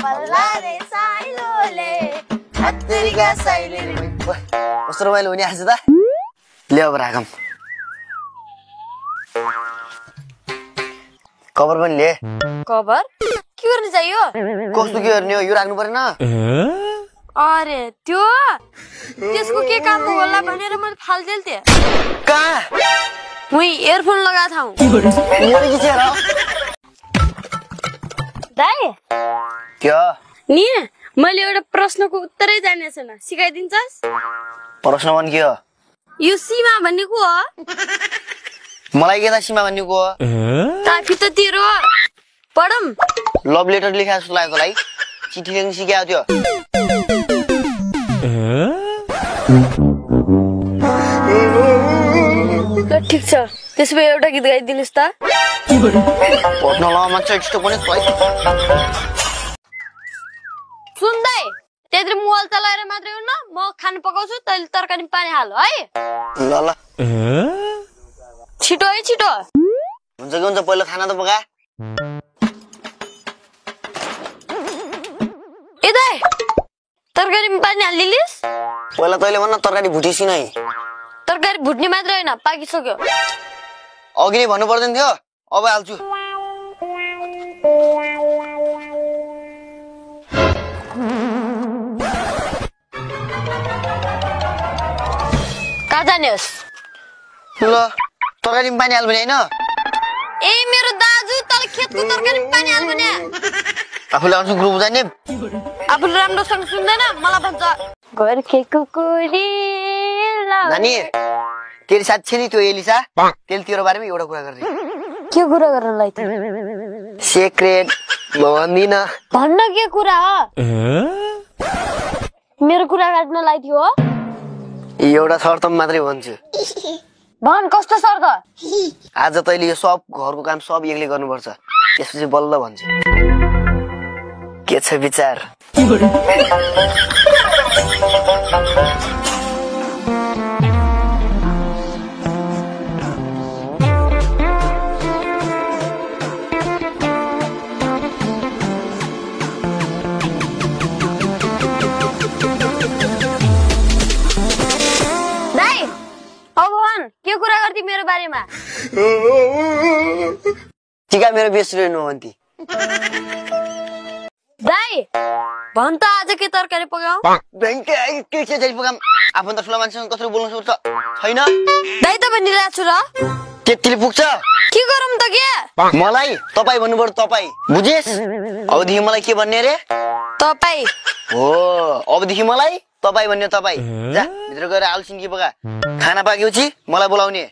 पल्लारे साइलोले हत्तरीका साइले कस्तो रमाइलो हुने आज त ल्याउ राखम कभर पनि लिए कभर के गर्ने चाहियो कस्तो के गर्ने हो यो राख्नु पर्दैन अरे त्यो त्यसको के काम होला भनेर मैले फाल्देल थिए कहाँ उही इयरफोन लगा था मेरो के छ र दाइ के नि मैले एउटा प्रश्नको उत्तरै जाने छैन सिकाइदिन्छस् प्रश्न भन के हो यो सीमा भन्ने को हो मलाई के त सीमा भन्ने को हो ताकि त तेरो पढम लभ लेटर लेखा जस्तो लाग्यो तँलाई चिठी लेख्न सिकायो त्यो ल ठीक छ त्यसो भए एउटा गीत गाइदिनुस् त पढ्न ल मान्छे यस्तो पनि सुन्दै त्यत्रो मोबाइल चलाएर मात्रै हो न म खाना पकाउँछु तैले तरकारी पानी हाल है ल ल छिटो है छिटो हुन्छ के हुन्छ पहिला खाना त पका ए दाइ तरकारी पानी हालिलिस पहिला तैले भन्न तरकारी भुटिसी नै तरकारी भुट्ने मात्र हैन पाकिसक्यो अघि नै भन्नु पर्दैन थियो अब हाल्छु कहाँ जानेस् ल तरकारी पानी हाल भने हैन ए मेरो दाजु तल खेतको तरकारी पानी हाल भने आफूले अन्सु ग्रुप जाने आफूले राम्रोसँग सुन्दैन मलाई भन्छ गोर्खेको कुरी नानी तेरी साथ छ नि त्यो एलिसा तेल तेरो बारेमा एउटा कुरा गर्ने के कुरा गर्नलाई त सिक्रेट म भन्दिन भन्न के कुरा हो मेरो कुरा काट्नलाई थियो एउटा शर्त मात्रै भन्छु भन कस्तो शर्त आज तैले यो सब घरको काम सब एक्लै गर्नुपर्छ त्यसपछि बल्ल भन्छु के छ विचार के कुरा गर्दै मेरो बारेमा टिका मेरो बेस्ट फ्रेन्ड हो भन्ती दाइ भन त आज के तरकारी पकाऊ भयंकर के छ जरी पकाम आफन्त ठुला मान्छेसँग कसरी बोल्न सक्छ छैन दाइ त भनिरहेको छु र त्यतिले पुग्छ के गरौँ त के मलाई तपाई भन्नु पर्छ तपाई बुझेस अबदेखि मलाई के भन्ने रे तपाई हो अबदेखि मलाई तपाई भन्ने तपाई जा भित्र गएर आलसिन के पका खाना पाकेपछि मलाई बोलाउने